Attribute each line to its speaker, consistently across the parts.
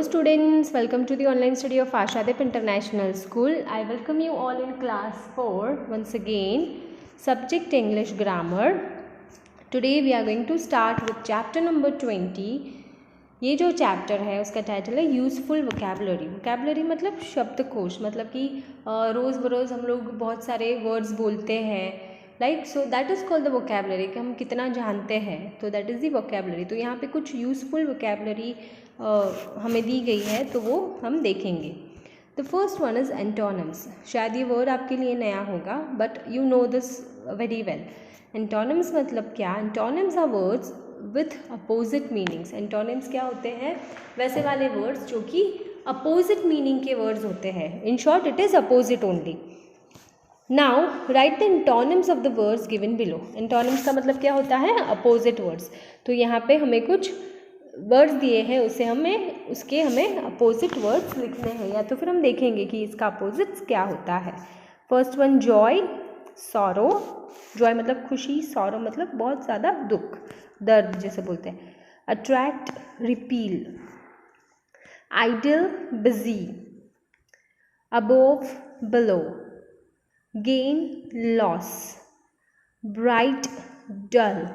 Speaker 1: Hello students, welcome to the online study of Ashadip International School. I welcome you all in class 4 once again, subject English grammar. Today we are going to start with chapter number 20. ये जो chapter है उसका title है useful vocabulary. Vocabulary मतलब शब्दकोश, मतलब कि रोज़ बरोज़ हम लोग बहुत सारे वर्ड्स बोलते हैं, like so that is called the vocabulary, कि हम कितना जानते हैं, तो दैट इज़ दी वोकैबुलरी. तो यहाँ पे कुछ यूज़फुल वोकैबुलरी हमें दी गई है, तो वो हम देखेंगे. The first one is antonyms. शायद ये वर्ड आपके लिए नया होगा, but you know this very well. Antonyms मतलब क्या? Antonyms are words with opposite meanings. Antonyms क्या होते हैं? वैसे वाले वर्ड्स जो कि अपोजिट मीनिंग के वर्ड्स होते हैं. In short it is opposite only. Now right the antonyms of the words given below. Antonyms का मतलब क्या होता है? Opposite words. तो यहाँ पे हमें कुछ वर्ड्स दिए हैं, उसके हमें अपोजिट वर्ड्स लिखने हैं, या तो फिर हम देखेंगे कि इसका अपोजिट क्या होता है. First one Joy, sorrow. Joy मतलब खुशी, सॉरो मतलब बहुत ज़्यादा दुख, दर्द जैसे बोलते हैं. Attract, repel. Idle, busy. Above, below. Gain, loss. Bright, dull.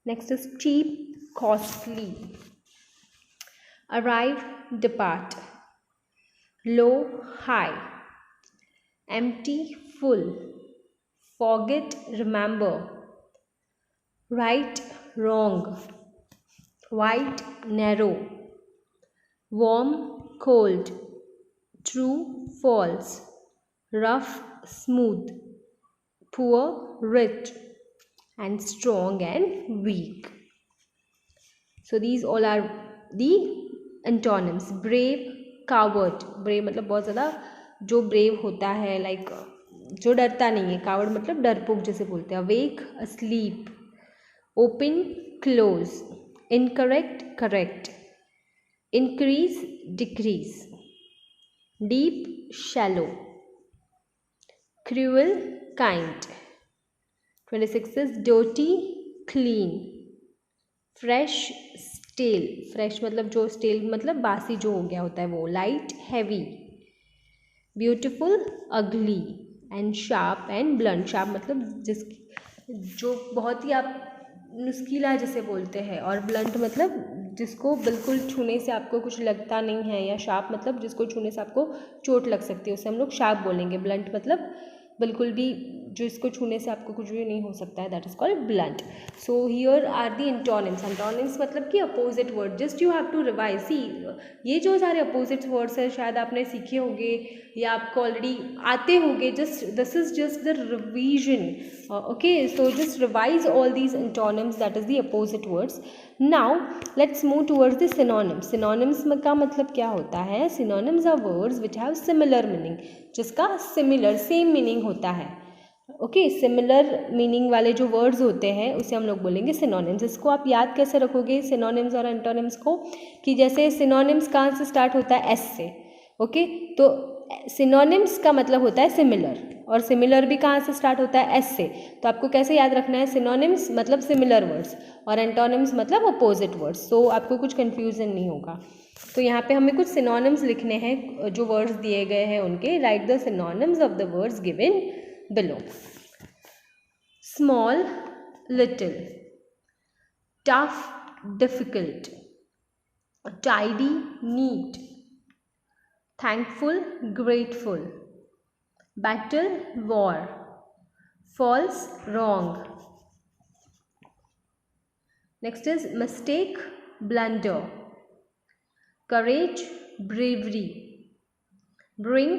Speaker 1: Next is cheap, costly. Arrive, depart. Low, high. Empty, full. Forget, remember. Right, wrong. Wide, narrow. Warm, cold. True, false. Rough, smooth. Poor, rich. And strong and weak. So these all are the antonyms. Brave, coward. Brave मतलब बहुत ज़्यादा जो brave होता है, like जो डरता नहीं है. coward मतलब डरपोक जैसे बोलते हैं. awake, asleep. open, close. incorrect, correct. increase, decrease. deep, shallow. cruel, kind. 26 is dirty, clean. fresh, stale. fresh मतलब जो, stale मतलब बासी जो हो गया होता है वो. light, heavy. beautiful, ugly. and sharp and blunt. sharp मतलब जो बहुत ही आप नुस्खीला जैसे बोलते हैं, और blunt मतलब जिसको बिल्कुल छूने से आपको कुछ लगता नहीं है, या sharp मतलब जिसको छूने से आपको चोट लग सकती है, उसे हम लोग sharp बोलेंगे. blunt मतलब बिल्कुल भी जो इसको छूने से आपको कुछ भी नहीं हो सकता है, that is called blunt. So here are the antonyms. Antonyms मतलब कि opposite word. Just you have to revise. See ये जो सारे अपोजिट वर्ड्स हैं शायद आपने सीखे होंगे या आपको ऑलरेडी आते होंगे. Just this is just the revision. Okay, so just revise all these antonyms, that is the opposite words. Now let's move towards the synonyms. Synonyms का मतलब क्या होता है? Synonyms are words which have similar meaning, जिसका similar same meaning होता है. Okay, similar meaning वाले जो वर्ड्स होते हैं उसे हम लोग बोलेंगे सिनोनिम्स. इसको आप याद कैसे रखोगे सिनोनिम्स और एंटोनिम्स को? कि जैसे सिनोनिम्स कहाँ से स्टार्ट होता है? एस से. ओके, तो सिनोनिम्स का मतलब होता है सिमिलर, और सिमिलर भी कहाँ से स्टार्ट होता है? एस से. तो आपको कैसे याद रखना है? सिनोनिम्स मतलब सिमिलर वर्ड्स और एंटोनिम्स मतलब अपोजिट वर्ड्स. सो आपको कुछ कन्फ्यूजन नहीं होगा. तो यहाँ पे हमें कुछ सिनोनिम्स लिखने हैं, जो वर्ड्स दिए गए हैं उनके. Right the synonyms of the words given below. Small, little. Tough, difficult. Tidy, neat. Thankful, grateful. Battle, war. False, wrong. Next is mistake, blunder. Courage, bravery. Bring,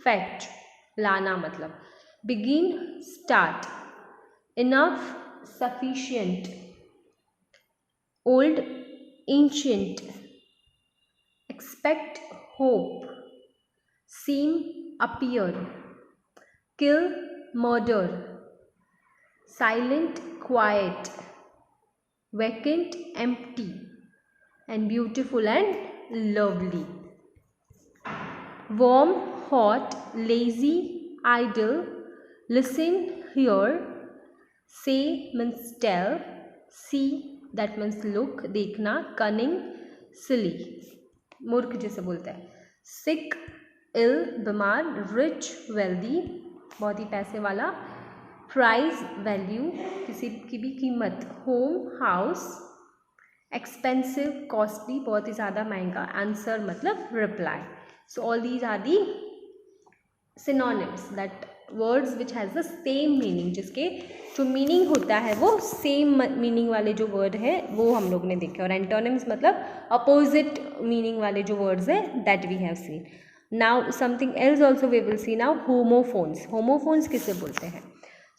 Speaker 1: fetch. लाना मतलब. begin, start. enough, sufficient. old, ancient. expect, hope. seem, appear. kill, murder. silent, quiet. vacant, empty. and beautiful and lovely. warm, hot, lazy, idle. listen, hear. say means tell. see that means look, देखना. cunning, सिली, मूर्ख जिसे बोलते हैं। सिक, इल, बीमार। Rich, wealthy, बहुत ही पैसे वाला। Price, value, किसी की भी कीमत। Home, house. एक्सपेंसिव, कॉस्टली, बहुत ही ज़्यादा महंगा। आंसर मतलब reply. So all these are the synonyms, that words which has the same meaning, जिसके जो मीनिंग होता है वो सेम मीनिंग वाले जो वर्ड है वो हम लोग ने देखे। और एंटोनिम्स मतलब अपोजिट मीनिंग वाले जो वर्ड्स है that we have seen. Now something else also we will see now, homophones. Homophones किसे बोलते हैं?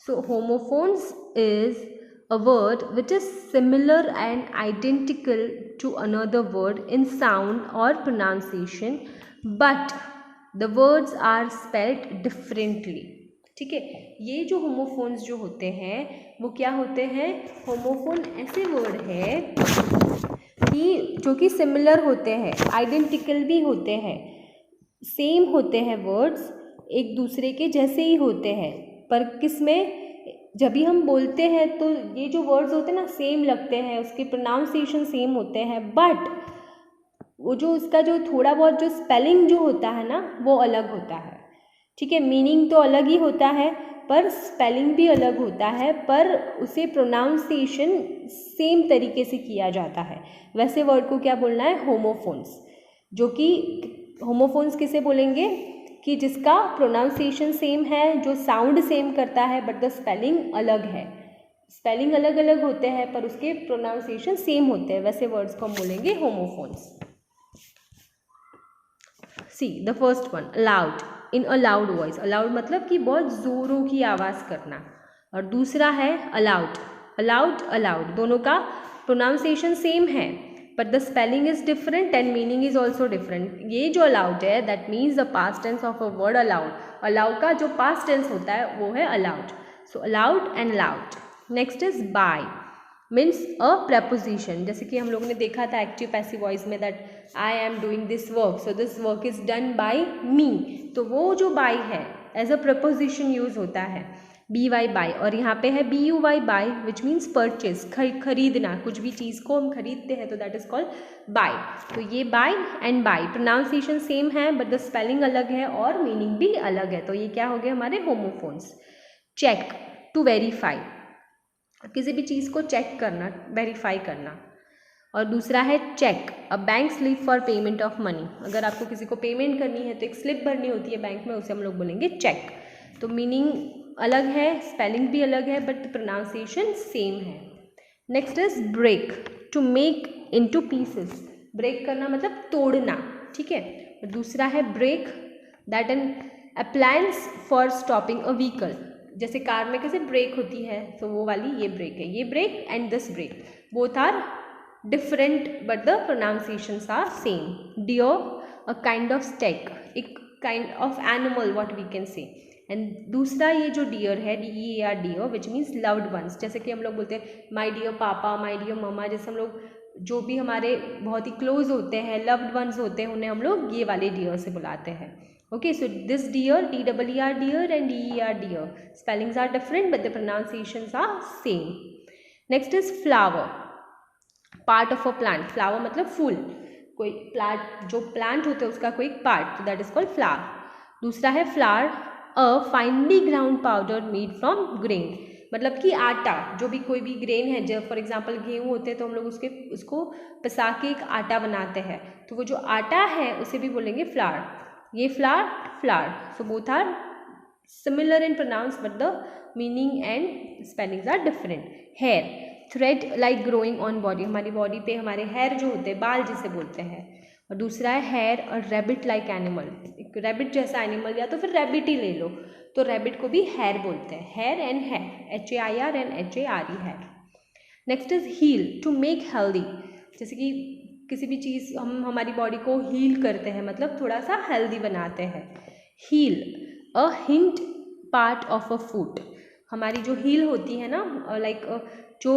Speaker 1: So homophones is a word which is similar and identical to another word in sound or pronunciation, but the words are spelled differently. ठीक है, ये जो homophones जो होते हैं वो क्या होते हैं? होमोफोन ऐसे वर्ड है कि जो कि सिमिलर होते हैं, आइडेंटिकल भी होते हैं, सेम होते हैं, वर्ड्स एक दूसरे के जैसे ही होते हैं, पर किस में? जब भी हम बोलते हैं तो ये जो वर्ड्स होते हैं ना सेम लगते हैं, उसके प्रोनाउंसिएशन सेम होते हैं, बट वो जो उसका जो थोड़ा बहुत जो स्पेलिंग जो होता है ना वो अलग होता है। ठीक है, मीनिंग तो अलग ही होता है पर स्पेलिंग भी अलग होता है, पर उसे प्रोनाउंसिएशन सेम तरीके से किया जाता है। वैसे वर्ड को क्या बोलना है? होमोफोन्स। जो कि होमोफोन्स किसे बोलेंगे? कि जिसका प्रोनाउंसिएशन सेम है, जो साउंड सेम करता है बट द स्पेलिंग अलग है। स्पेलिंग अलग अलग होते हैं पर उसके प्रोनाउंसिएशन सेम होते हैं, वैसे वर्ड्स को हम बोलेंगे homophones. See the first one, allowed, in a loud voice. Allowed मतलब कि बहुत ज़ोरों की आवाज़ करना। और दूसरा है अलाउड। अलाउड, अलाउड दोनों का प्रोनाउंसिएशन सेम है but the spelling is different and meaning is also different. ये जो अलाउड है that means the past tense of a word allowed. Allow का जो पास्ट टेंस होता है वो है अलाउड। So aloud and loud. Next is by, means a preposition. जैसे कि हम लोगों ने देखा था एक्टिव पैसिव वॉइस में that I am doing this work, so this work is done by मी। तो वो जो बाय है एज अ प्रपोजिशन यूज होता है, बी वाई बाय। और यहाँ पे है B U Y buy which means purchase, खरीदना। कुछ भी चीज़ को हम खरीदते हैं तो दैट इज कॉल्ड बाय। तो ये by and buy pronunciation same है बट द स्पेलिंग अलग है और मीनिंग भी अलग है। तो ये क्या हो गया हमारे होमोफोन्स। चेक, टू वेरीफाई, किसी भी चीज़ को चेक करना, वेरीफाई करना। और दूसरा है cheque, a bank slip for payment of money. अगर आपको किसी को पेमेंट करनी है तो एक स्लिप भरनी होती है बैंक में, उसे हम लोग बोलेंगे चेक। तो मीनिंग अलग है, स्पेलिंग भी अलग है बट प्रोनाउंसिएशन सेम है। Next is break, to make into pieces. Break करना मतलब तोड़ना। ठीक है, दूसरा है brake, that an appliance for stopping a vehicle. जैसे कार में कैसे ब्रेक होती है तो वो वाली ये ब्रेक है। ये break and this brake both are different but the pronunciations are same. Deer, a kind of steak, एक kind of animal what we can say. and दूसरा ये जो deer है, DEAR, deer which means loved ones। जैसे कि हम लोग बोलते हैं my dear पापा, my dear मम्मा, जैसे हम लोग जो भी हमारे बहुत ही क्लोज होते हैं, loved ones होते हैं, उन्हें हम लोग ये वाले deer से बुलाते हैं। Okay, so this deer, DEER, deer and DER, deer, spellings are different but the pronunciations are same. Next is flower, part of a plant. Flower मतलब फूल, कोई प्लांट जो प्लांट होता है उसका कोई part, that is called flower. दूसरा है flower, a finally ground powder made from grain, मतलब कि आटा, जो भी कोई भी ग्रेन है, जब फॉर एग्जांपल गेहूँ होते हैं तो हम लोग उसको पिसा के एक आटा बनाते हैं, तो वो जो आटा है उसे भी बोलेंगे फ्लावर। ये flour, so both are similar in pronounce but the meaning and spellings are different. Hair, thread like growing on body, हमारी बॉडी पे हमारे हेयर जो होते हैं, बाल जिसे बोलते हैं। और दूसरा है हेयर, और रैबिट लाइक एनिमल, एक रैबिट जैसा एनिमल, या तो फिर रैबिट ही ले लो, तो रैबिट को भी हेयर बोलते हैं। Hair and hare, HAIR and HARE, hare. Next is heal, to make healthy. जैसे कि किसी भी चीज़ हम हमारी बॉडी को हील करते हैं, मतलब थोड़ा सा हेल्दी बनाते हैं। Heel, a hind part of a foot, हमारी जो हील होती है ना, लाइक जो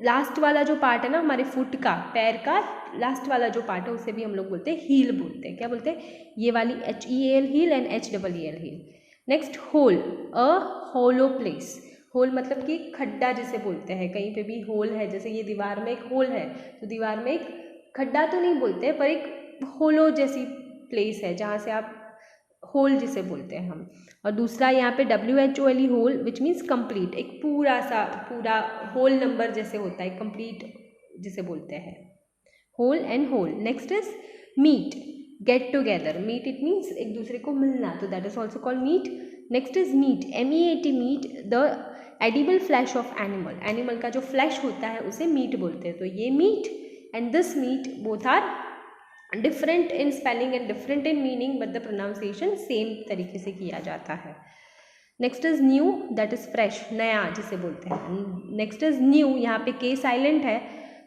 Speaker 1: लास्ट वाला जो पार्ट है ना हमारे फुट का, पैर का लास्ट वाला जो पार्ट है उसे भी हम लोग बोलते हैं हील बोलते हैं। क्या बोलते हैं? ये वाली HEAL heal and HEEL heel. Next hole, a hollow place. Hole मतलब कि खड्डा जिसे बोलते हैं, कहीं पे भी होल है, जैसे ये दीवार में एक होल है तो दीवार में एक खड्डा तो नहीं बोलते पर एक होलो जैसी प्लेस है जहाँ से आप होल जिसे बोलते हैं हम। और दूसरा यहाँ पे WHOLE whole which means complete, एक पूरा होल नंबर जैसे होता है, कंप्लीट जिसे बोलते हैं, hole and whole. Next is meet, get together, meet it means एक दूसरे को मिलना, तो that is also called meet. Next is meat, MEAT meat, the edible flesh of animal, animal का जो फ्लैश होता है उसे मीट बोलते हैं। तो ये meat and this meet both are different in spelling and different in meaning, but the pronunciation same तरीके से किया जाता है। Next is new, that is fresh, नया जिसे बोलते हैं। नेक्स्ट इज न्यू, यहाँ पे के साइलेंट है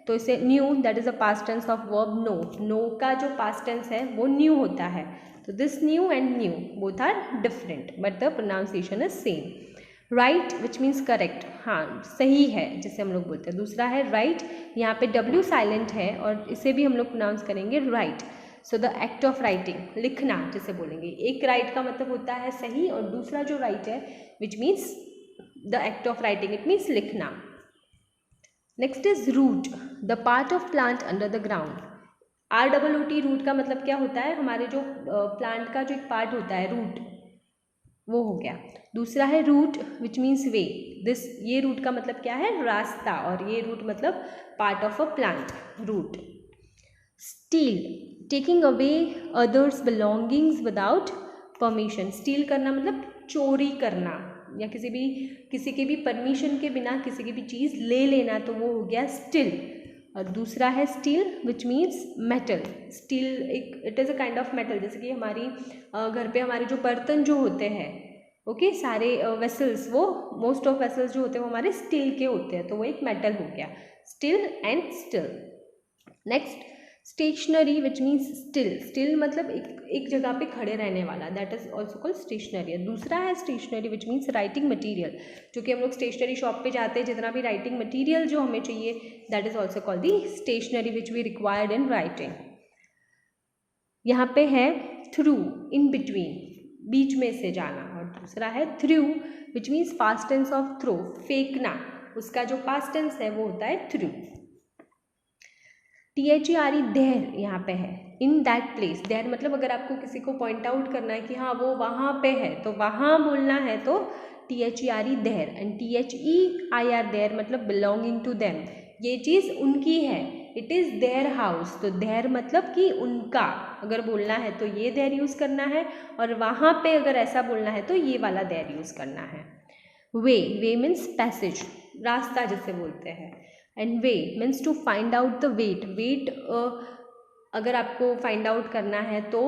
Speaker 1: तो इसे knew, that is a past tense of verb know, know का जो पास्ट टेंस है वो न्यू होता है। तो this new and knew both are different but the pronunciation is same. Right which means correct, हाँ सही है जिसे हम लोग बोलते हैं। दूसरा है राइट, यहाँ पे W साइलेंट है और इसे भी हम लोग प्रोनाउंस करेंगे right. So the act of writing, लिखना जिसे बोलेंगे। एक राइट का मतलब होता है सही और दूसरा जो राइट है which means the act of writing, it means लिखना। Next is root, the part of plant under the ground. ROOT root का मतलब क्या होता है, हमारे जो प्लांट का जो एक पार्ट होता है रूट, वो हो गया। दूसरा है route which means way, this ये रूट का मतलब क्या है, रास्ता, और ये रूट मतलब part of a plant, root. Steal, taking away others belongings without permission, steal करना मतलब चोरी करना या किसी के भी परमिशन के बिना किसी की भी चीज़ ले लेना, तो वो हो गया स्टील। और दूसरा है steel which means metal, steel एक it is a kind of metal, जैसे कि हमारी घर पे हमारे जो बर्तन जो होते हैं, ओके सारे वेसल्स, वो मोस्ट ऑफ वेसल्स जो होते हैं वो हमारे स्टील के होते हैं, तो वो एक मेटल हो गया, steel and still. Next stationary which means still, still मतलब एक जगह पे खड़े रहने वाला, that is also called stationary. दूसरा है stationery which means writing material, जो कि हम लोग स्टेशनरी शॉप पे जाते हैं, जितना भी राइटिंग मटीरियल जो हमें चाहिए, that is also called the stationery which we required in writing. यहाँ पे है थ्रू, इन बिटवीन, बीच में से जाना। और दूसरा है threw which means past tense of throw, फेंकना, उसका जो पास्ट टेंस है वो होता है थ्रू। THERE देयर यहाँ पे है, इन दैट प्लेस, देयर मतलब अगर आपको किसी को पॉइंट आउट करना है कि हाँ वो वहाँ पे है, तो वहाँ बोलना है तो THERE there. And THEIR their मतलब बिलोंगिंग टू देम, ये चीज़ उनकी है, इट इज़ देयर हाउस, तो देयर मतलब कि उनका अगर बोलना है तो ये देयर यूज़ करना है, और वहाँ पे अगर ऐसा बोलना है तो ये वाला देयर यूज़ करना है। वे मीन्स पैसेज, रास्ता जिसे बोलते हैं। And weigh means to find out the weight, अगर आपको फाइंड आउट करना है तो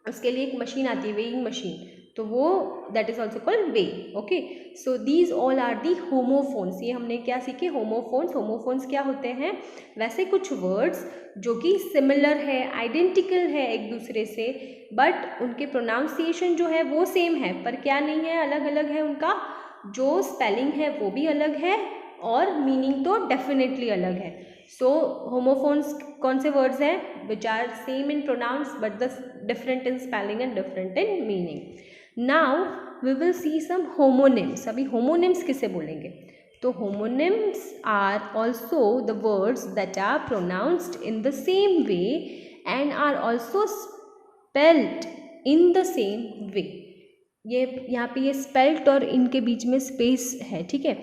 Speaker 1: उसके लिए एक मशीन आती है, वेइंग मशीन, तो वो that is also called weigh. Okay, so these all are the homophones. ये हमने क्या सीखे, होमोफोन्स। होमोफोन्स क्या होते हैं, वैसे कुछ वर्ड्स जो कि सिमिलर है, आइडेंटिकल है एक दूसरे से, बट उनके प्रोनाउंसिएशन जो है वो सेम है, पर क्या नहीं है, अलग अलग है, उनका जो स्पेलिंग है वो भी अलग है और मीनिंग तो डेफिनेटली अलग है। सो होमोफोन्स कौन से वर्ड्स हैं, which are same in pronounce but the different in spelling and different in meaning. Now we will see some homonyms. अभी होमोनिम्स किसे बोलेंगे, तो homonyms are also the words that are pronounced in the same way and are also spelled in the same way. ये यहाँ पे ये spelt और इनके बीच में स्पेस है, ठीक है।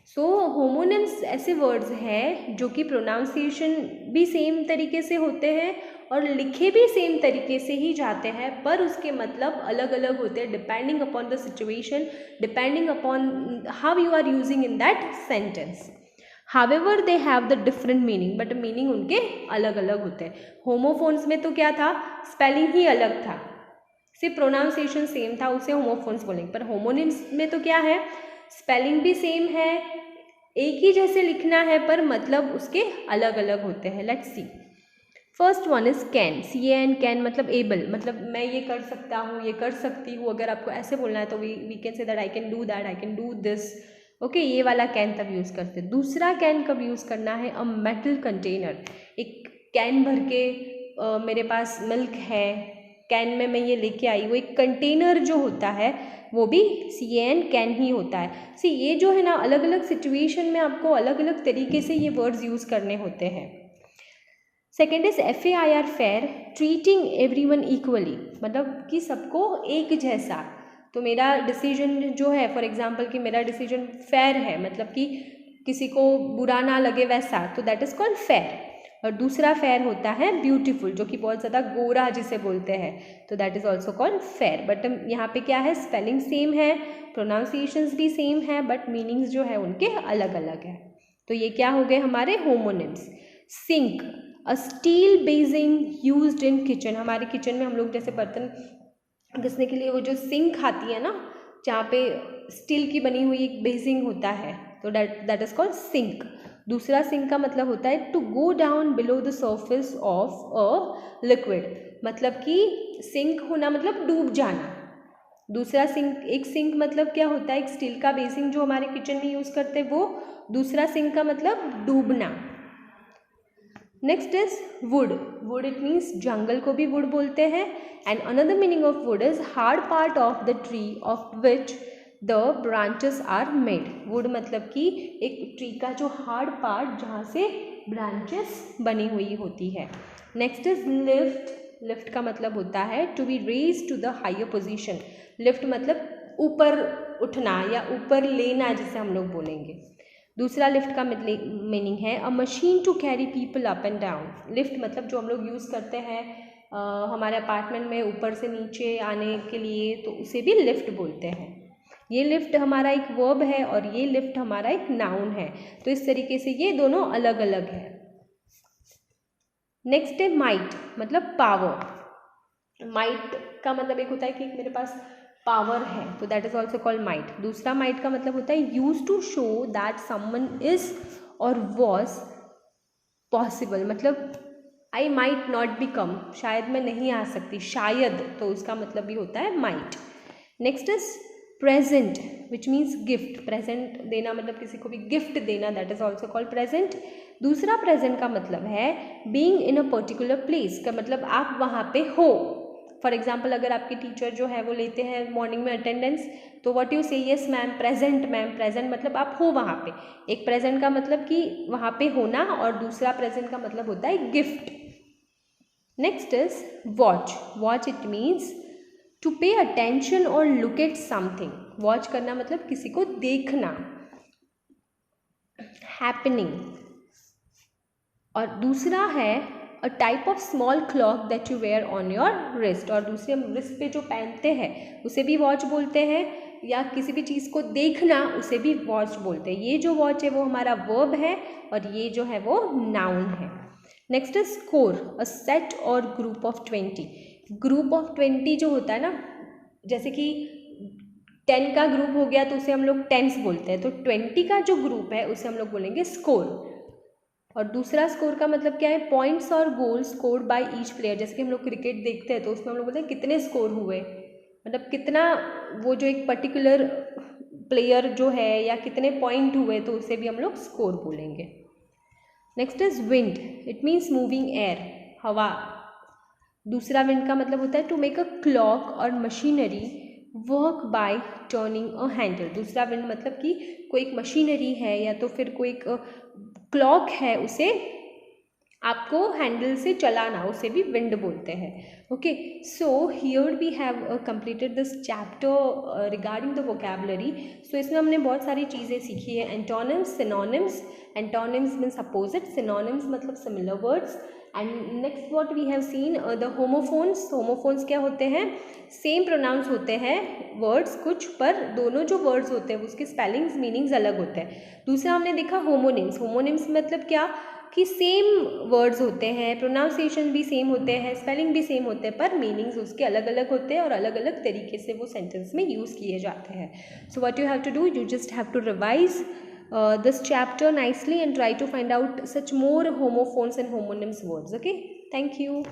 Speaker 1: सो होमोनिम्स ऐसे वर्ड्स हैं जो कि प्रोनाउंसिएशन भी सेम तरीके से होते हैं और लिखे भी सेम तरीके से ही जाते हैं, पर उसके मतलब अलग अलग होते हैं, depending upon the situation, depending upon how you are using in that sentence. However they have the different meaning, but meaning उनके अलग अलग होते हैं। होमोफोन्स में तो क्या था, स्पेलिंग ही अलग था, सिर्फ प्रोनाउंसिएशन सेम था, उसे होमोफोन्स बोलेंगे। पर होमोनिम्स में तो क्या है, स्पेलिंग भी सेम है, एक ही जैसे लिखना है, पर मतलब उसके अलग अलग होते हैं। Let's see, first one is can, CAN, can मतलब एबल, मतलब मैं ये कर सकता हूँ, ये कर सकती हूँ। अगर आपको ऐसे बोलना है तो we can say that I can do that, I can do this. Okay, ये वाला कैन तब यूज़ करते हैं। दूसरा कैन कब यूज़ करना है, अ मेटल कंटेनर, एक कैन भर के मेरे पास मिल्क है, कैन में मैं ये लेके आई, वो एक कंटेनर जो होता है वो भी CAN कैन ही होता है। सी ये जो है ना, अलग अलग सिचुएशन में आपको अलग अलग तरीके से ये वर्ड्स यूज़ करने होते हैं। Second is FAIR fair, treating everyone equally, मतलब कि सबको एक जैसा। तो मेरा डिसीजन जो है, फॉर एग्जांपल कि मेरा डिसीजन फेयर है, मतलब कि किसी को बुरा ना लगे वैसा, तो दैट इज़ कॉल्ड फेयर। और दूसरा फेयर होता है ब्यूटीफुल, जो कि बहुत ज़्यादा गोरा जिसे बोलते हैं, तो that is also called fair. But यहाँ पे क्या है, स्पेलिंग सेम है, प्रोनाउंसिएशंस भी सेम है, बट मीनिंग्स जो है उनके अलग अलग है। तो ये क्या हो गए हमारे homonyms. Sink, a steel basin used in kitchen, हमारे किचन में हम लोग जैसे बर्तन घिसने के लिए वो जो सिंक आती है ना, जहाँ पे स्टील की बनी हुई एक बेसिन होता है, तो दैट इज कॉल्ड सिंक। दूसरा सिंक का मतलब होता है to go down below the surface of a liquid, मतलब कि सिंक होना मतलब डूब जाना। दूसरा सिंक, एक सिंक मतलब क्या होता है, एक स्टील का बेसिन जो हमारे किचन में यूज़ करते हैं वो। दूसरा सिंक का मतलब डूबना। Next is wood, wood it means जंगल को भी वुड बोलते हैं। And another meaning of wood is hard part of the tree of which the branches are made. Wood मतलब कि एक ट्री का जो हार्ड पार्ट जहाँ से ब्रांचेस बनी हुई होती है। नेक्स्ट इज लिफ्ट, लिफ्ट का मतलब होता है to be raise to the higher position. Lift मतलब ऊपर उठना या ऊपर लेना, जिसे हम लोग बोलेंगे। दूसरा लिफ्ट का मीनिंग है a machine to carry people up and down. Lift मतलब जो हम लोग यूज़ करते हैं हमारे अपार्टमेंट में ऊपर से नीचे आने के लिए, तो उसे भी लिफ्ट बोलते हैं। ये लिफ्ट हमारा एक वर्ब है और ये लिफ्ट हमारा एक नाउन है, तो इस तरीके से ये दोनों अलग अलग है। नेक्स्ट है माइट, मतलब पावर। माइट का मतलब एक होता है कि मेरे पास पावर है, तो that is also called might. दूसरा माइट का मतलब होता है use to show that someone is और वॉज पॉसिबल, मतलब आई माइट नॉट बिकम, शायद मैं नहीं आ सकती, शायद, तो उसका मतलब भी होता है might. Next is present which means gift, present देना मतलब किसी को भी गिफ्ट देना, that is also called present. दूसरा प्रेजेंट का मतलब है being in a particular place, का मतलब आप वहाँ पे हो। फॉर एग्जाम्पल अगर आपके टीचर जो है वो लेते हैं मॉर्निंग में अटेंडेंस, तो व्हाट यू से, yes ma'am present, ma'am present, मतलब आप हो वहाँ पे। एक प्रेजेंट का मतलब कि वहाँ पे होना, और दूसरा प्रेजेंट का मतलब होता है gift. Next is watch, watch it means to pay attention और लुक एट समथिंग। वॉच करना मतलब किसी को देखना, हैपनिंग। और दूसरा है a type of small clock that you wear on your wrist, और दूसरे हम रिस्ट पे जो पहनते हैं उसे भी वॉच बोलते हैं, या किसी भी चीज़ को देखना उसे भी वॉच बोलते हैं। ये जो वॉच है वो हमारा वर्ब है और ये जो है वो नाउन है। Next is score, a set और ग्रुप ऑफ 20। ग्रुप ऑफ 20 जो होता है ना, जैसे कि 10 का ग्रुप हो गया तो उसे हम लोग टेंस बोलते हैं, तो 20 का जो ग्रुप है उसे हम लोग बोलेंगे स्कोर। और दूसरा स्कोर का मतलब क्या है, पॉइंट्स और goals scored by each player. जैसे कि हम लोग क्रिकेट देखते हैं तो उसमें हम लोग बोलते हैं कितने स्कोर हुए, मतलब कितना वो जो एक पर्टिकुलर प्लेयर जो है या कितने पॉइंट हुए, तो उसे भी हम लोग स्कोर बोलेंगे। Next is wind, it means moving air, हवा। दूसरा विंड का मतलब होता है टू मेक अ क्लॉक और machinery work by turning a handle. दूसरा विंड मतलब कि कोई एक मशीनरी है या तो फिर कोई एक क्लॉक है, उसे आपको हैंडल से चलाना, उसे भी विंड बोलते हैं। Okay, so here we have completed this chapter regarding the vocabulary. So इसमें हमने बहुत सारी चीज़ें सीखी है। Antonyms, synonyms. Antonyms means opposite, synonyms मतलब similar words. And next what we have seen the homophones. Homophones क्या होते हैं, सेम प्रोनाउंस होते हैं वर्ड्स कुछ, पर दोनों जो वर्ड्स होते हैं उसके स्पेलिंग्स मीनिंग्स अलग होते हैं। दूसरा हमने देखा होमोनिम्स। होमोनिम्स मतलब क्या कि सेम वर्ड्स होते हैं, प्रोनाउंसिएशन भी सेम होते हैं, स्पेलिंग भी सेम होते हैं, पर मीनिंग्स उसके अलग अलग होते हैं और अलग अलग तरीके से वो सेंटेंस में यूज़ किए जाते हैं। So what you have to do, you just have to revise this chapter nicely and try to find out such more homophones and homonyms words. Okay, thank you.